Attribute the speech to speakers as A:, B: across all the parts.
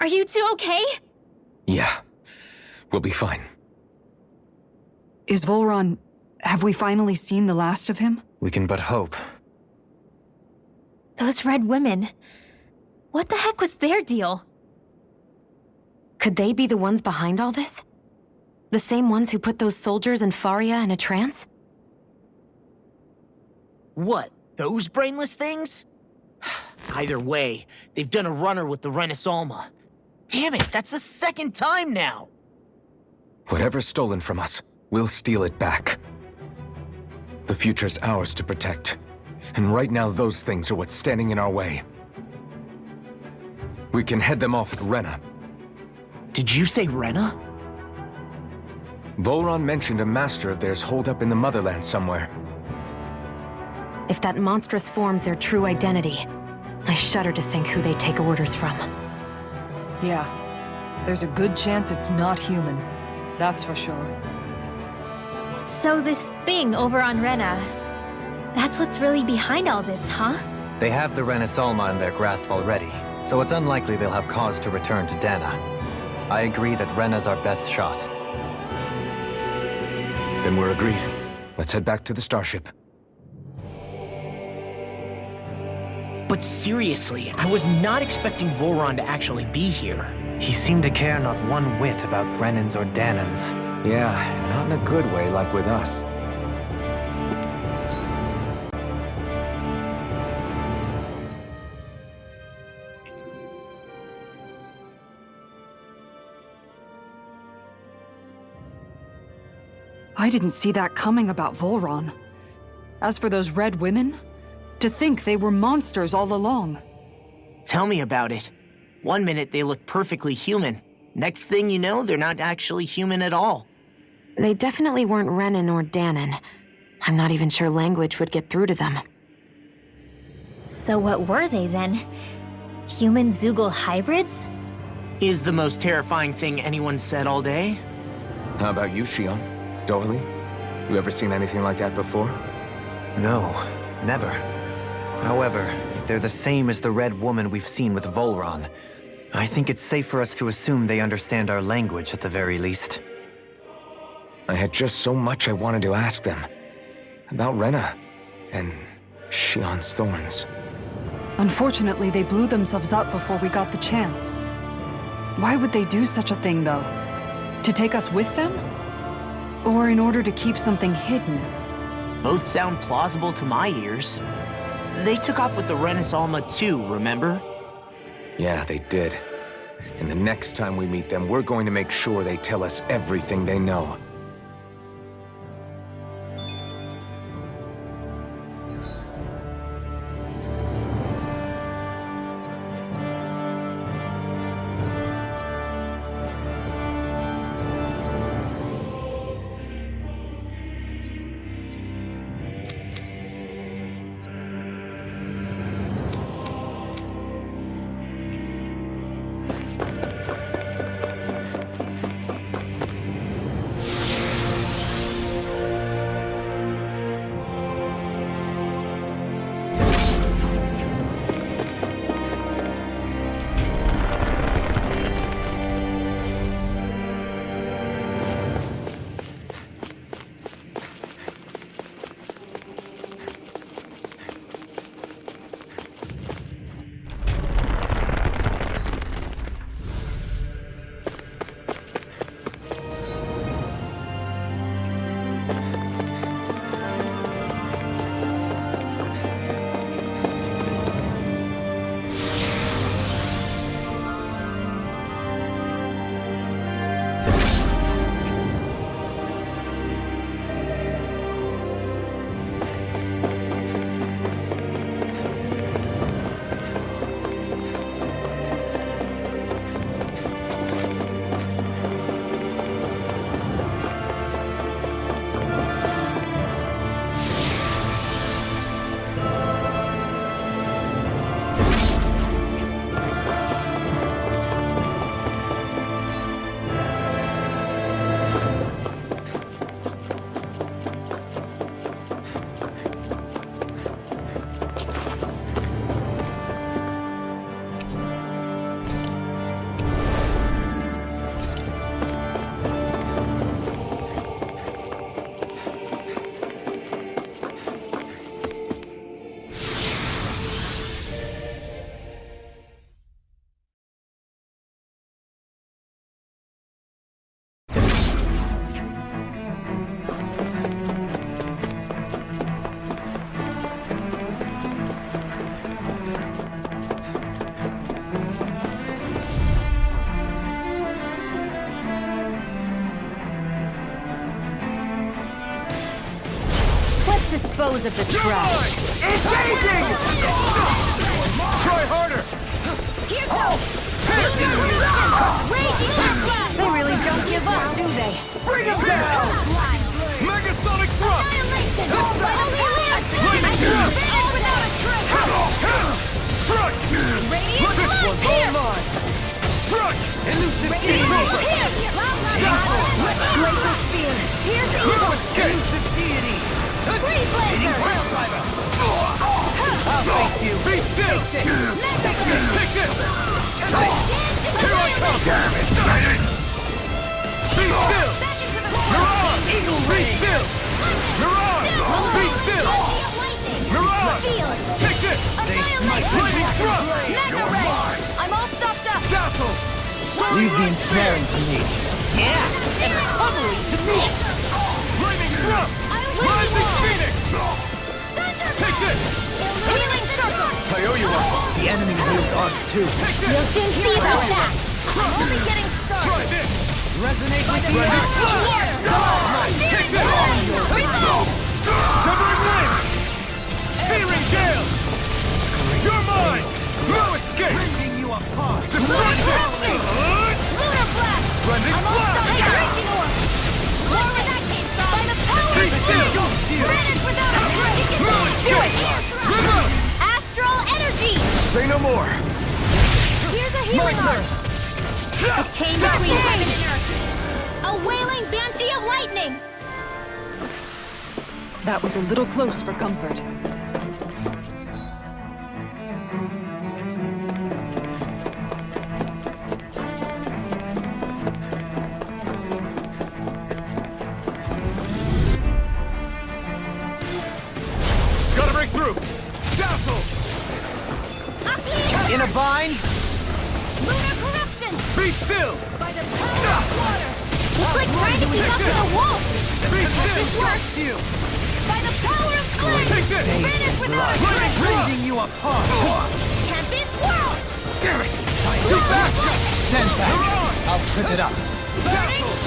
A: Are you two okay?
B: Yeah, we'll be fine.
C: Is Volron... have we finally seen the last of him?
D: We can but hope.
A: Those red women. What the heck was their deal?
E: Could they be the ones behind all this? The same ones who put those soldiers and Faria in a trance?
F: What? Those brainless things? Either way, they've done a runner with the Renaissance. Damn it, that's the second time now!
B: Whatever's stolen from us, we'll steal it back. The future's ours to protect. And right now those things are what's standing in our way. We can head them off at Rena.
F: Did you say Rena?
B: Volron mentioned a master of theirs holed up in the motherland somewhere.
E: If that monstrous form's their true identity, I shudder to think who they take orders from.
C: Yeah. There's a good chance it's not human. That's for sure.
A: So this thing over on Rena, that's what's really behind all this, huh?
D: They have the Renaissance in their grasp already, so it's unlikely they'll have cause to return to Dahna. I agree that Rena's our best shot.
B: Then we're agreed. Let's head back to the starship.
F: But seriously, I was not expecting Volron to actually be here.
D: He seemed to care not one whit about Renans or Dahnans.
B: Yeah, and not in a good way like with us.
C: I didn't see that coming about Volron. As for those red women, to think they were monsters all along.
F: Tell me about it. One minute they look perfectly human. Next thing you know, they're not actually human at all.
E: They definitely weren't Renan or Dahnan. I'm not even sure language would get through to them.
A: So what were they then? Human Zoogle hybrids?
F: Is the most terrifying thing anyone said all day?
B: How about you, Shion? Doily? You ever seen anything like that before?
D: No, never. However, if they're the same as the Red Woman we've seen with Volron, I think it's safe for us to assume they understand our language at the very least.
B: I had just so much I wanted to ask them. About Rena, and Shion's thorns.
C: Unfortunately, they blew themselves up before we got the chance. Why would they do such a thing, though? To take us with them? Or in order to keep something hidden?
F: Both sound plausible to my ears. They took off with the Renaissance too, remember?
B: Yeah, they did. And the next time we meet them, we're going to make sure they tell us everything they know.
E: dispose of the trash.
B: Engaging! Try harder!
E: Here goes! They really don't give up, do they?
B: Bring him down! Megasonic thrust! Struck! This one's all mine! Struck! Elusive deity!
E: Laser spear! Here's the
B: No escape!
D: Elusive deity!
E: freeze laser!
D: I'll face you!
B: Be still! Take this! Here I come! Damn it! Be still! Mirage! Be still! Mirage! Be still! Mirage! Take this! Lightning thrust!
E: I'm all stuffed up!
B: Dazzle!
D: Leave the ensnaring to me.
F: Yeah, and recovery to me.
B: Lightning thrust! Rising Phoenix! Take this!
E: Healing circle!
B: I owe you one!
D: The enemy wields arms too.
B: Take
E: You'll
B: this!
E: soon see about that! I'm only getting
B: Try
E: started!
B: this!
D: Resonate with the
B: Lightning
D: earth.
B: flash! Take this! Severing wind! Searing gale! You're mine! No escape!
D: Rending you apart.
B: Destruction!
E: Lunar blast!
B: Blending
E: I'm all
B: blast!
E: stuffed up! Raging orb! Where was that came from? By the power
B: Be
E: of
B: still!
E: Granite without a break! Do it!
B: Remote!
E: Astral energy!
B: Say no more!
E: Here's a healing arm! A chain between heaven and earth! A wailing banshee of lightning!
C: That was a little close for comfort.
B: Gotta break through! Dazzle!
E: Akhir!
D: In a bind?
E: Lunar corruption!
B: Be still!
E: By the power of water! It's like trying to keep up with a wolf!
B: Be
E: This
B: still!
E: works! By the power of flame!
B: Take this!
E: Vanish without a
B: Lightning
E: trace!
B: thrust!
D: Rending you apart.
E: Can't be swirled!
B: Damn it! Stay back!
D: Stand back.
B: Mirage!
D: I'll trip it up.
B: Dazzle!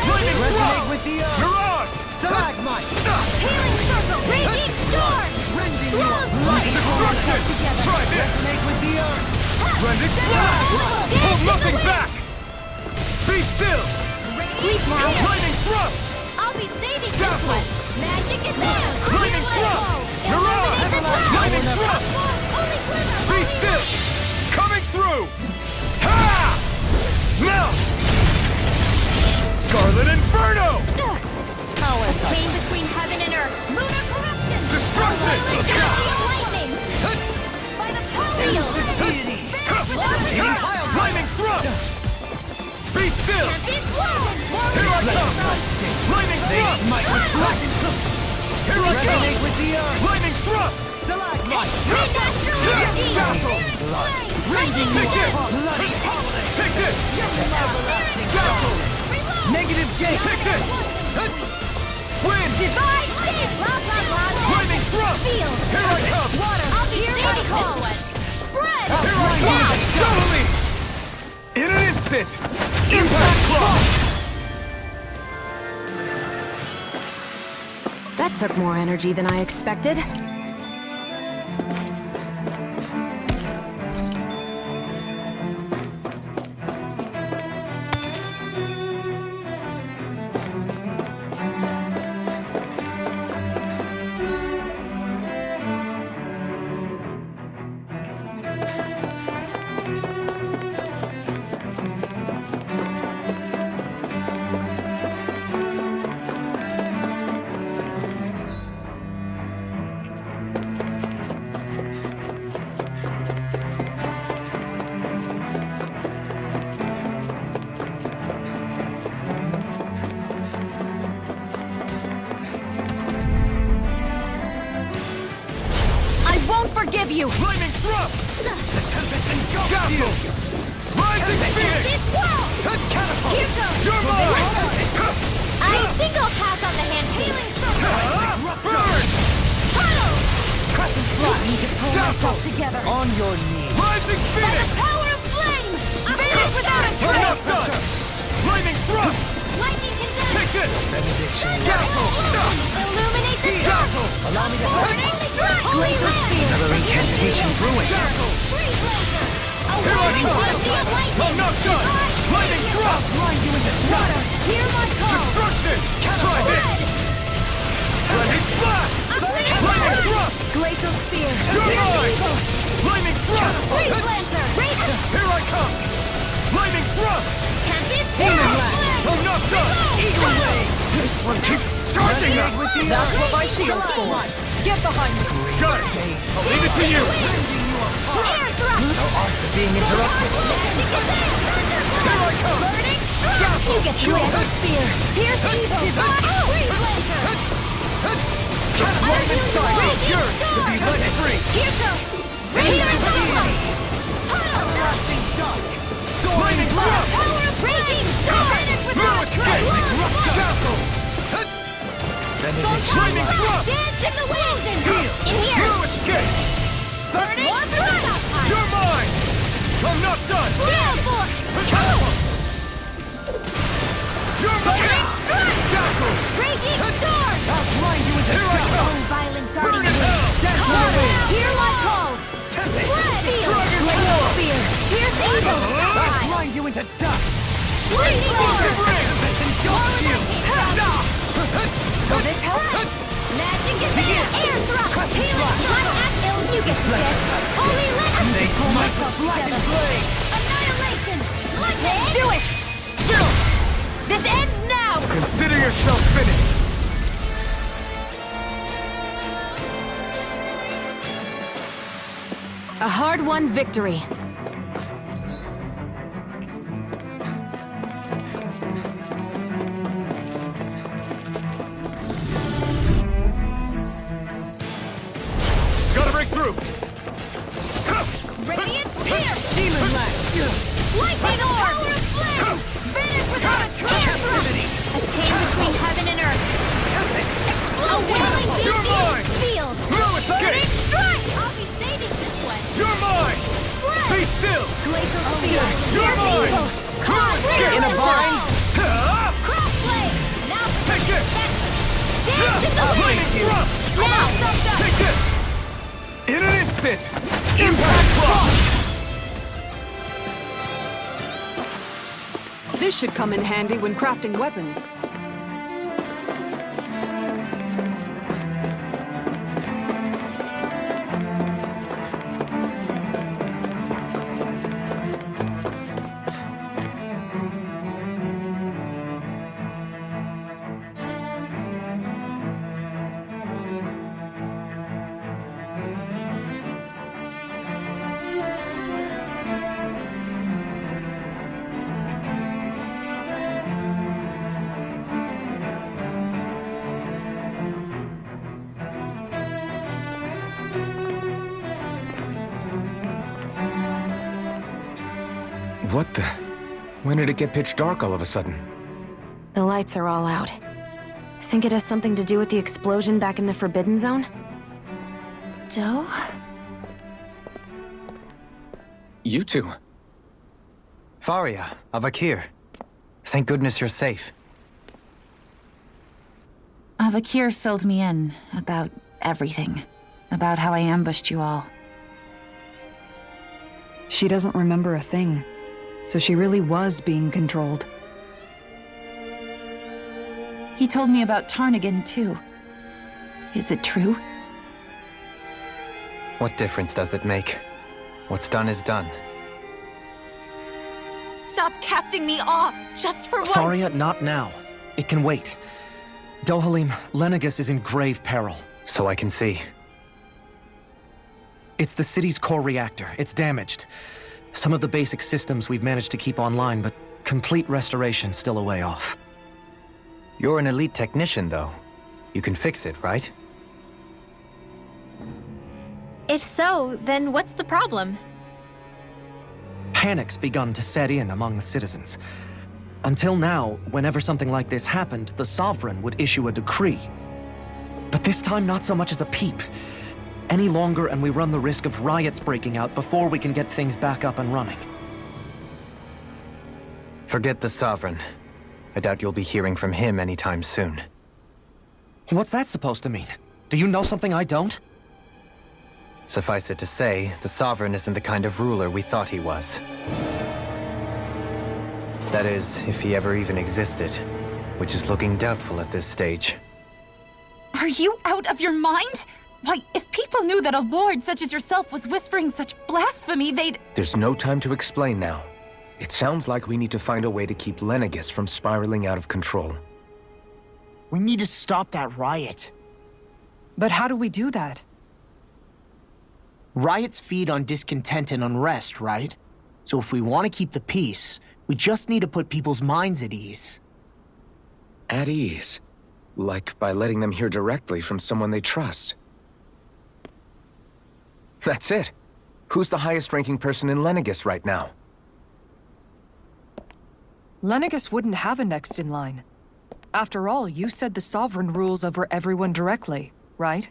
E: Lightning
D: Resonate with the earth.
B: Mirage!
D: Stalagmite.
E: Healing circle! Raging storm!
D: Rending you
E: Blood!
D: apart.
B: Destruction! Try this!
D: Resonate with the earth.
B: Blending blast! Hold nothing back! Be still!
E: Sleep now!
B: Lightning thrust!
E: I'll be saving this
B: Dazzle!
E: one! Magic is there!
B: Lightning thrust! Mirage! Lightning thrust!
E: Only glimmer!
B: Be still! Coming through! Ha! Melt! Scarlet Inferno!
E: A chain between heaven and earth! Lunar corruption!
B: Destruction!
E: Lightning! By the power of
B: Lightning thrust! Be still! Here I come! Lightning thrust! Here I come!
D: Resonate with the earth.
B: Lightning thrust!
D: Stalagmite.
B: Dazzle!
D: Rending you
B: Take this!
D: apart. Bloody holiday.
B: Take this! Dazzle!
D: Negative gate.
B: Take this! Wind! Lightning thrust! Here I come! Here I come! Double me! In an instant! Impact clock!
E: That took more energy than I expected.
A: Forgive you!
B: Lightning thrust!
D: The tempest engulfs
B: Dazzle!
D: you.
B: Rising Phoenix!
D: Catapult.
A: Here goes!
B: You're mine!
A: I think I'll pass on the hand healing
B: Burn!
A: tunnel!
D: Crescent fly.
B: Dazzle!
A: Together!
D: On your knees.
B: Rising
A: By
B: Phoenix!
A: the power of flame! Finish without a
B: Enough
A: trace!
B: done! Lightning thrust!
A: Lightning can
B: Take
G: Benediction.
A: Illuminate the dark!
G: Allow me to
A: Burning strike! Holy land!
D: Another incantation ruin.
A: Awakening the enlightenment!
G: I'm not done! Lightning thrust!
A: Blind you into water! Hear my call!
G: Destruction! Try this! Lightning blast! Lightning thrust!
A: Glacial spear!
G: You're mine! Lightning thrust!
A: Freeze lancer!
G: Here I come! Lightning thrust!
A: Tempest!
G: I'm not done!
A: Eagle wave!
G: This one keeps charging us!
C: That's what my shield's for. Get behind me.
G: Got it! I'll leave it to you!
A: Air thrust!
D: No art of being interrupted.
G: Here I come!
A: Burning strike! You get glacial spear! Pierce evil! Freeze lancer!
G: Lightning strike! Yours to be let free!
A: Here goes! Here goes!
G: Blasting dark! Lightning thrust!
A: Power of breaking storm! Finish
G: No
A: without
G: escape! Dazzle! Lightning thrust!
A: Dance in the wind! In here!
G: No escape!
A: Burning thrust!
G: You're mine! I'm not done!
A: Gale force!
G: You're mine! Dazzle!
A: Breaking storm!
G: I'll blind you with the
A: Oh,
G: dazzle!
A: violent
G: Burn
A: darting
G: in hell!
A: Call now! Hear my call!
G: Tempest!
A: Spread!
G: Dragon
A: Glacial
G: War!
A: spear! Pierce evil!
G: I'll blind you into dust!
A: Lightning
G: Explosive
A: storm!
G: ring! Engulf you!
A: Will this help? Magic is there! Air thrust! Healing strike! You get sick! Holy legend!
G: They
A: Pull
G: might
A: myself
G: black and
A: together.
G: blade!
A: Annihilation! Lightning! Do it!
G: Still!
A: This ends now!
B: Consider yourself finished.
E: A hard-won victory.
G: Gotta break through!
A: Radiant spear!
G: Demon Lash!
A: Lightning orb! Power of flame! Vanish without a trace! A chain between heaven and earth! A wailing
G: You're mine!
A: field!
G: No escape!
A: Strike! I'll be saving this one!
G: You're mine! Be still!
A: Glacial spear!
G: You're mine!
A: Evil! Cause
G: In a bind!
A: Crossblade! Now
G: Take this!
A: dance in the
G: Lightning
A: wind!
G: thrust!
A: Now!
G: Take this! In an instant! Impact block!
C: This should come in handy when crafting weapons.
B: What the? When did it get pitch dark all of a sudden?
E: The lights are all out. Think it has something to do with the explosion back in the Forbidden Zone? Doe?
B: You two.
D: Faria, of Akhir. Thank goodness you're safe.
H: Akhir filled me in about everything. About how I ambushed you all.
C: She doesn't remember a thing. So she really was being controlled.
H: He told me about Tarnigan, too. Is it true?
D: What difference does it make? What's done is done.
H: Stop casting me off, just for once!
I: Faria, not now. It can wait. Dohalim, Lenegus is in grave peril.
D: So I can see.
I: It's the city's core reactor. It's damaged. Some of the basic systems we've managed to keep online, but complete restoration's still a way off.
D: You're an elite technician, though. You can fix it, right?
A: If so, then what's the problem?
I: Panic's begun to set in among the citizens. Until now, whenever something like this happened, the Sovereign would issue a decree. But this time, not so much as a peep. Any longer, and we run the risk of riots breaking out before we can get things back up and running.
D: Forget the Sovereign. I doubt you'll be hearing from him anytime soon.
I: What's that supposed to mean? Do you know something I don't?
D: Suffice it to say, the Sovereign isn't the kind of ruler we thought he was. That is, if he ever even existed, which is looking doubtful at this stage.
H: Are you out of your mind? Why, if people knew that a lord such as yourself was whispering such blasphemy, they'd...
B: There's no time to explain now. It sounds like we need to find a way to keep Lenegis from spiraling out of control.
F: We need to stop that riot.
C: But how do we do that?
F: Riots feed on discontent and unrest, right? So if we want to keep the peace, we just need to put people's minds at ease.
B: At ease? Like by letting them hear directly from someone they trust. That's it. Who's the highest-ranking person in Lenegis right now?
C: Lenegis wouldn't have a next in line. After all, you said the Sovereign rules over everyone directly, right?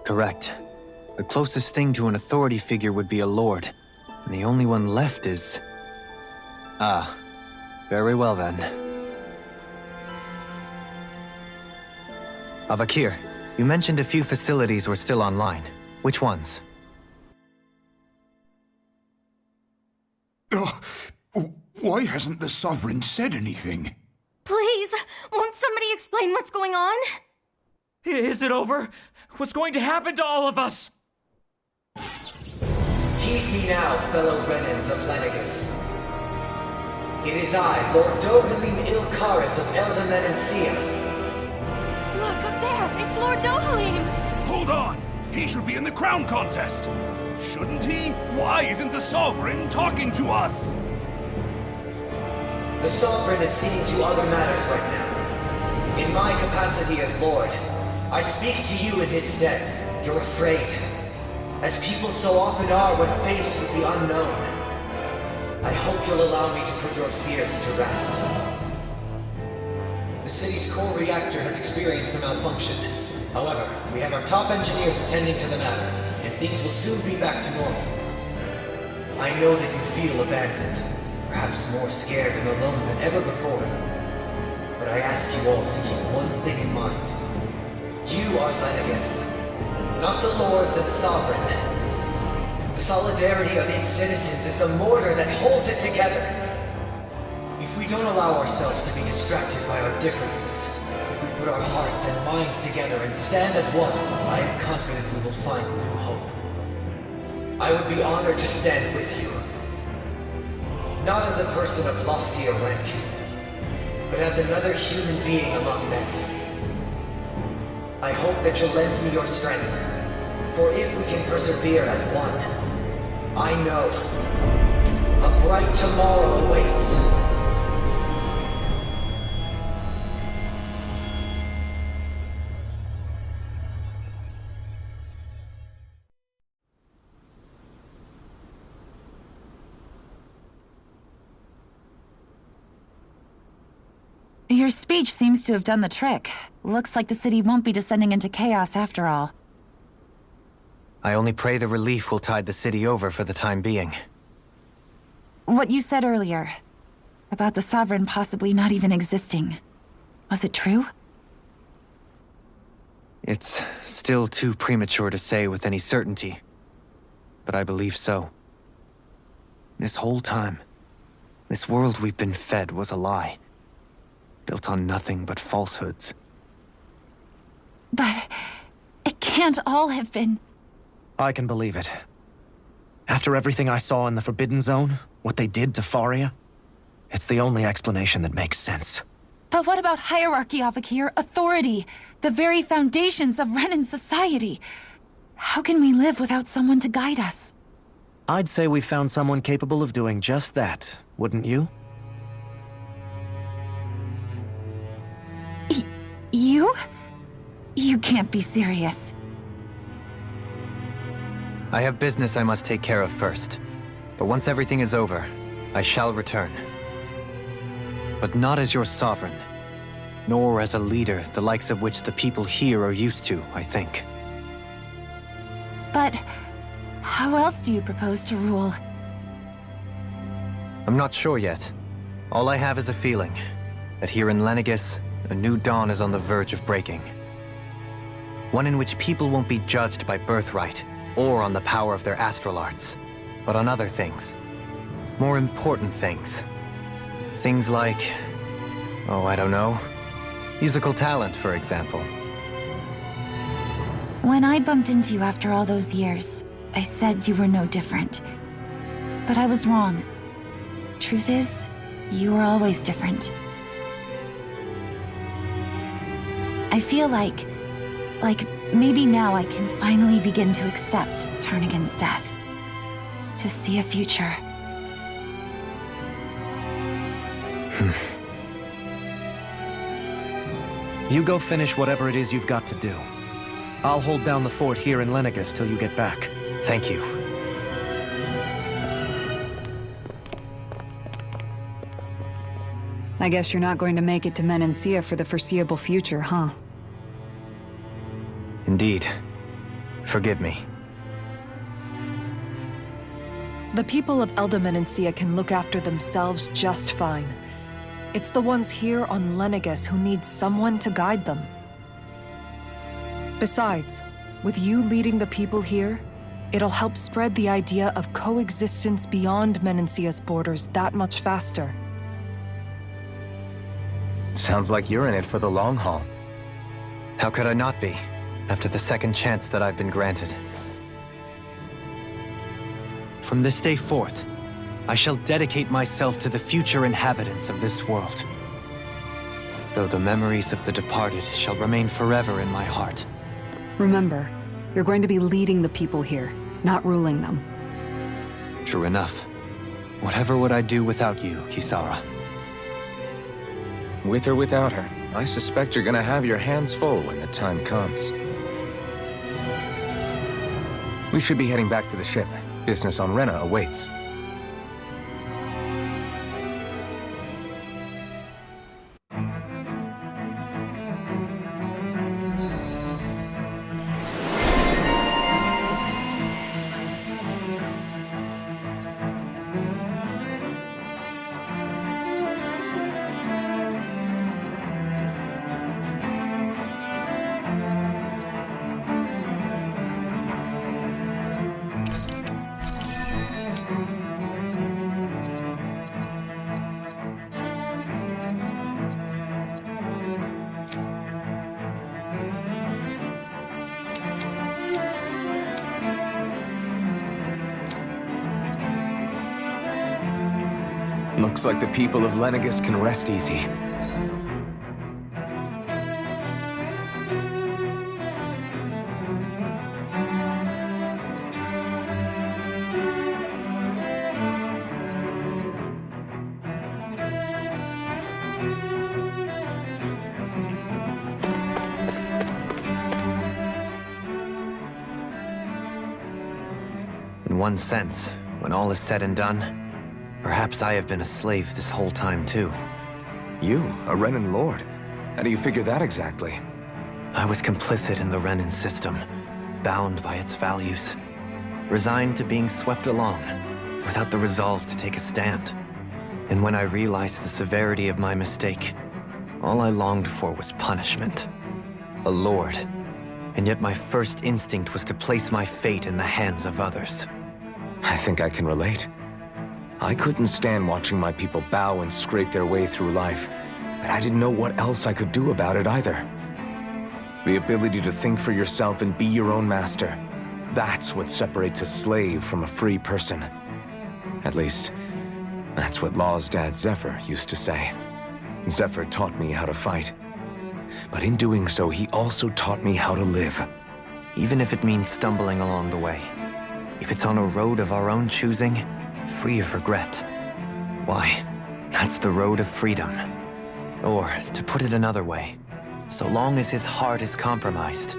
D: Correct. The closest thing to an authority figure would be a lord. And the only one left is... Ah. Very well then. Akhir, you mentioned a few facilities were still online. Which ones?
G: Why hasn't the Sovereign said anything?
A: Please, won't somebody explain what's going on?
J: Is it over? What's going to happen to all of us?
K: Heed me now, fellow Renans of Lenegis. It is I, Lord Dohalim Ilkaris of Eldamenencia.
A: Look, up there! It's Lord Dohalim!
G: Hold on! He should be in the crown contest! Shouldn't he? Why isn't the Sovereign talking to us?
K: The Sovereign is seeing to other matters right now. In my capacity as Lord, I speak to you in his stead. You're afraid. As people so often are when faced with the unknown. I hope you'll allow me to put your fears to rest. The city's core reactor has experienced a malfunction. However, we have our top engineers attending to the matter, and things will soon be back to normal. I know that you feel abandoned, perhaps more scared and alone than ever before. But I ask you all to keep one thing in mind. You are Lenegis, not the lords and sovereign. The solidarity of its citizens is the mortar that holds it together. If we don't allow ourselves to be distracted by our differences, if we put our hearts and minds together and stand as one, I am confident we will find new hope. I would be honored to stand with you. Not as a person of loftier rank, but as another human being among many. I hope that you'll lend me your strength, for if we can persevere as one, I know a bright tomorrow awaits.
H: Your speech seems to have done the trick. Looks like the city won't be descending into chaos after all.
D: I only pray the relief will tide the city over for the time being.
H: What you said earlier, about the Sovereign possibly not even existing, was it true?
D: It's still too premature to say with any certainty, but I believe so. This whole time, this world we've been fed was a lie, built on nothing but falsehoods.
H: But it can't all have been...
I: I can believe it. After everything I saw in the Forbidden Zone, what they did to Faria, it's the only explanation that makes sense.
H: But what about hierarchy, Akhir? Authority, the very foundations of Renan society. How can we live without someone to guide us?
I: I'd say we found someone capable of doing just that, wouldn't you?
H: You? You can't be serious.
D: I have business I must take care of first. But once everything is over, I shall return. But not as your sovereign, nor as a leader the likes of which the people here are used to, I think.
H: But how else do you propose to rule?
D: I'm not sure yet. All I have is a feeling that here in Lenegis, a new dawn is on the verge of breaking. One in which people won't be judged by birthright or on the power of their astral arts, but on other things. More important things. Things like, oh, I don't know, musical talent, for example.
H: When I bumped into you after all those years, I said you were no different. But I was wrong. Truth is, you were always different. I feel like maybe now I can finally begin to accept Turnigan's death. To see a future.
I: You go finish whatever it is you've got to do. I'll hold down the fort here in Lenegis till you get back.
D: Thank you.
C: I guess you're not going to make it to Menancia for the foreseeable future, huh?
D: Indeed. Forgive me.
L: The people of Elda Menancia can look after themselves just fine. It's the ones here on Lenegis who need someone to guide them. Besides, with you leading the people here, it'll help spread the idea of coexistence beyond Menancia's borders that much faster.
B: Sounds like you're in it for the long haul.
D: How could I not be, after the second chance that I've been granted? From this day forth, I shall dedicate myself to the future inhabitants of this world. Though the memories of the departed shall remain forever in my heart.
C: Remember, you're going to be leading the people here, not ruling them.
D: True enough. Whatever would I do without you, Kisara?
B: With or without her, I suspect you're gonna have your hands full when the time comes. We should be heading back to the ship. Business on Rena awaits. Looks like the people of Lenegis can rest easy.
D: In one sense, when all is said and done, perhaps I have been a slave this whole time, too.
B: You, a Renan lord? How do you figure that exactly?
D: I was complicit in the Renan system, bound by its values, resigned to being swept along, without the resolve to take a stand. And when I realized the severity of my mistake, all I longed for was punishment. A lord. And yet my first instinct was to place my fate in the hands of others.
B: I think I can relate. I couldn't stand watching my people bow and scrape their way through life, but I didn't know what else I could do about it either. The ability to think for yourself and be your own master, that's what separates a slave from a free person. At least, that's what Law's dad Zephyr used to say. Zephyr taught me how to fight. But in doing so, he also taught me how to live.
D: Even if it means stumbling along the way. If it's on a road of our own choosing, free of regret. Why, that's the road of freedom. Or, to put it another way, so long as his heart is compromised,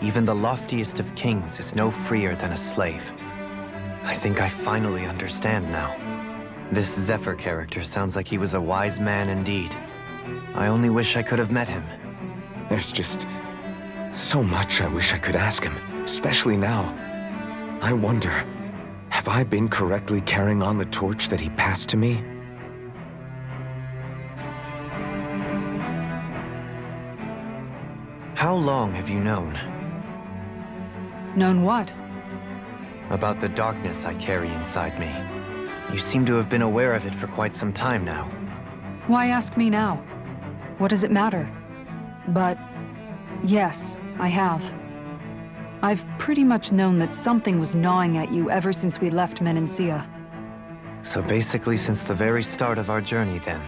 D: even the loftiest of kings is no freer than a slave. I think I finally understand now. This Zephyr character sounds like he was a wise man indeed. I only wish I could have met him.
B: There's just so much I wish I could ask him, especially now. I wonder, have I been correctly carrying on the torch that he passed to me?
D: long have you known?
C: Known what?
D: About the darkness I carry inside me. You seem to have been aware of it for quite some time now.
C: Why ask me now? What does it matter? But yes, I have. I've pretty much known that something was gnawing at you ever since we left Menancia.
D: So basically since the very start of our journey then.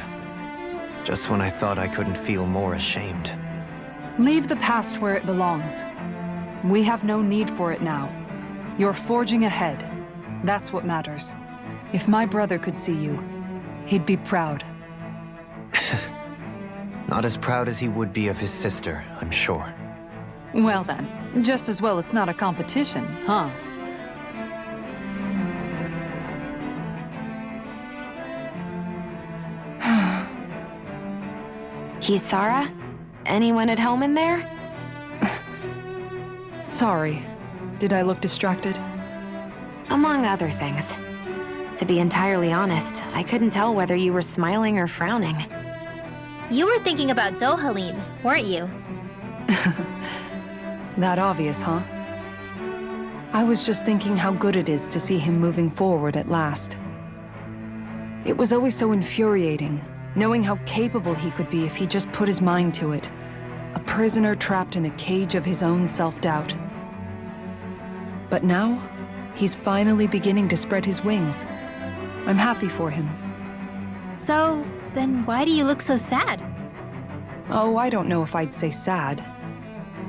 D: Just when I thought I couldn't feel more ashamed.
C: Leave the past where it belongs. We have no need for it now. You're forging ahead. That's what matters. If my brother could see you, he'd be proud.
D: Not as proud as he would be of his sister, I'm sure.
C: Well then, just as well it's not a competition, huh?
E: Kisara? Anyone at home in there?
C: Sorry. Did I look distracted?
E: Among other things. To be entirely honest, I couldn't tell whether you were smiling or frowning.
A: You were thinking about Dohalim, weren't you?
C: That obvious, huh? I was just thinking how good it is to see him moving forward at last. It was always so infuriating, knowing how capable he could be if he just put his mind to it. A prisoner trapped in a cage of his own self-doubt. But now, he's finally beginning to spread his wings. I'm happy for him.
A: So, then why do you look so sad?
C: Oh, I don't know if I'd say sad.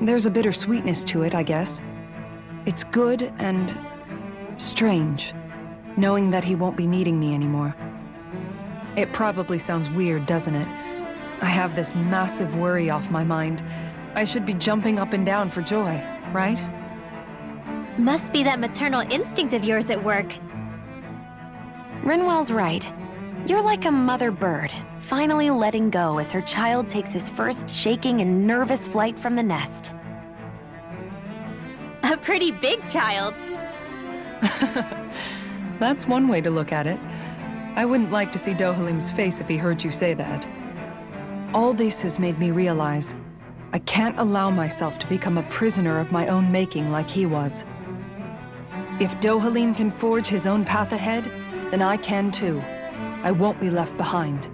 C: There's a bittersweetness to it, I guess. It's good and strange, knowing that he won't be needing me anymore. It probably sounds weird, doesn't it? I have this massive worry off my mind. I should be jumping up and down for joy, right?
A: Must be that maternal instinct of yours at work.
E: Rinwell's right. You're like a mother bird, finally letting go as her child takes his first shaking and nervous flight from the nest.
A: A pretty big child.
C: That's one way to look at it. I wouldn't like to see Dohalim's face if he heard you say that. All this has made me realize I can't allow myself to become a prisoner of my own making like he was. If Dohalim can forge his own path ahead, then I can too. I won't be left behind.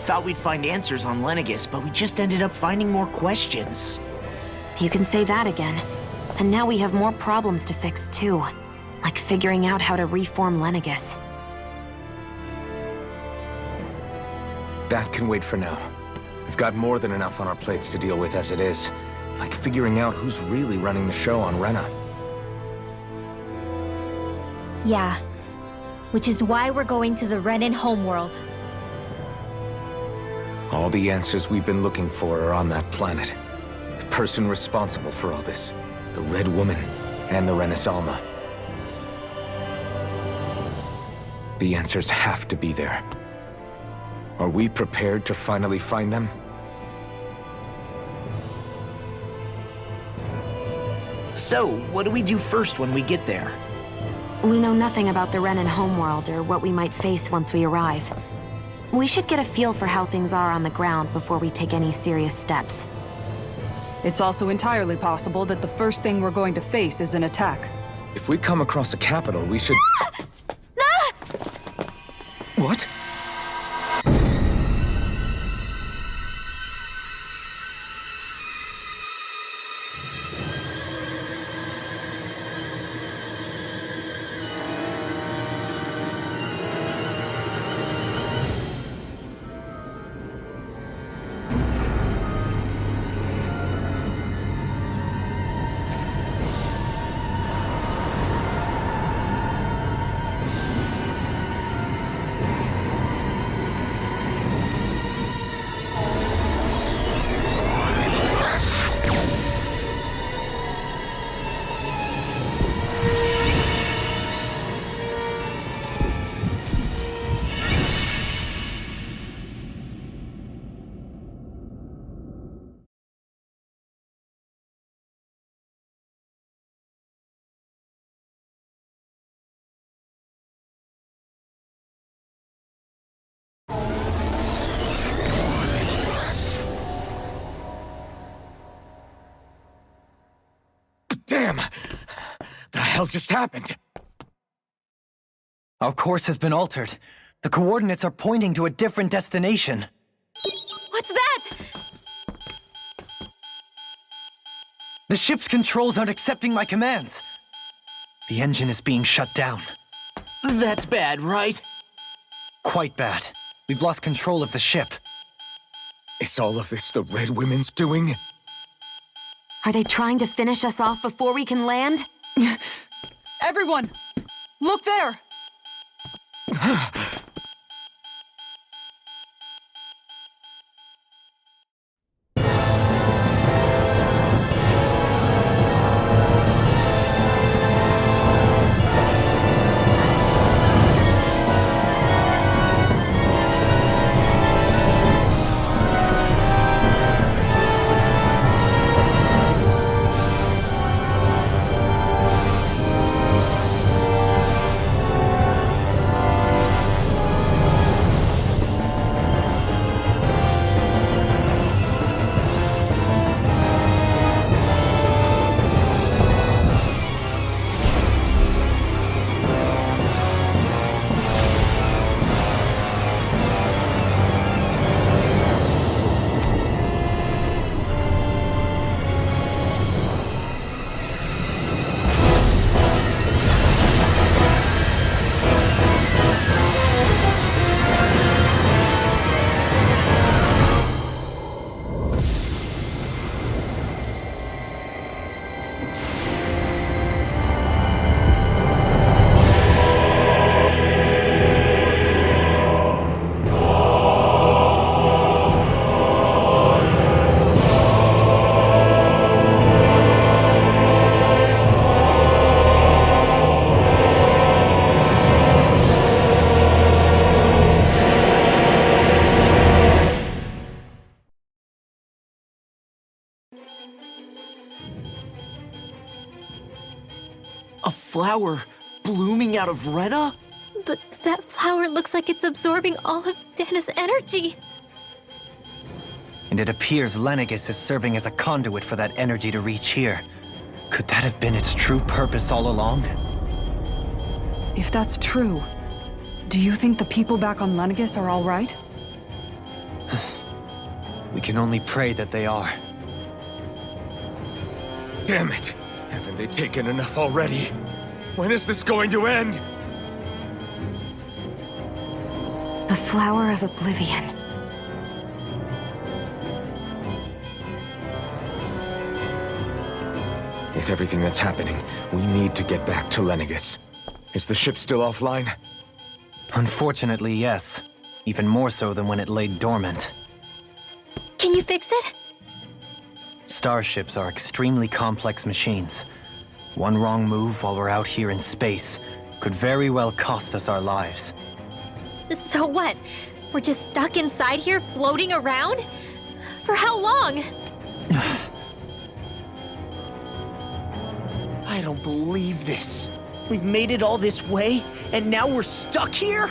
F: thought we'd find answers on Lenegis, but we just ended up finding more questions.
E: You can say that again. And now we have more problems to fix, too. Like figuring out how to reform Lenegis.
B: That can wait for now. We've got more than enough on our plates to deal with as it is. Like figuring out who's really running the show on Rena.
A: Yeah. Which is why we're going to the Renan homeworld.
B: All the answers we've been looking for are on that planet. The person responsible for all this. The Red Woman and the Renaissance. The answers have to be there. Are we prepared to finally find them?
F: So, what do we do first when we get there?
E: We know nothing about the Renan homeworld or what we might face once we arrive. We should get a feel for how things are on the ground before we take any serious steps.
C: It's also entirely possible that the first thing we're going to face is an attack.
B: If we come across a capital, we should... What? Damn! The hell just happened?
D: Our course has been altered. The coordinates are pointing to a different destination.
A: What's that?
D: The ship's controls aren't accepting my commands. The engine is being shut down.
F: That's bad, right?
D: Quite bad. We've lost control of the ship.
B: Is all of this the Red Women's doing?
E: Are they trying to finish us off before we can land?
C: Everyone! Look there!
F: A flower blooming out of Rena?
A: But that flower looks like it's absorbing all of Dahna's energy.
D: And it appears Lenegis is serving as a conduit for that energy to reach here. Could that have been its true purpose all along?
C: If that's true, do you think the people back on Lenegis are all right?
D: can only pray that they are.
B: Damn it! Haven't they taken enough already? When is this going to end?
E: The flower of oblivion.
B: With everything that's happening, we need to get back to Lenegis. Is the ship still offline?
D: Unfortunately, yes. Even more so than when it lay dormant.
A: Can you fix it?
D: Starships are extremely complex machines. One wrong move while we're out here in space could very well cost us our lives.
A: So what? We're just stuck inside here, floating around? For how long?
F: I don't believe this. We've made it all this way, and now we're stuck here?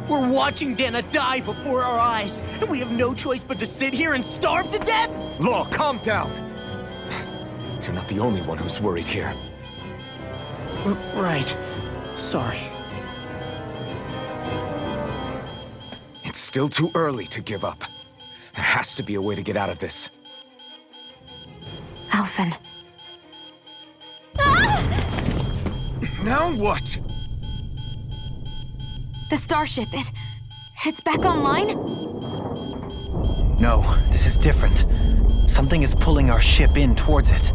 F: We're watching Dahna die before our eyes, and we have no choice but to sit here and starve to death?
B: Law, calm down! You're not the only one who's worried here.
F: Right. Sorry.
B: It's still too early to give up. There has to be a way to get out of this.
E: Alphen.
B: Now what?
E: The starship, it's back online?
D: No, this is different. Something is pulling our ship in towards it.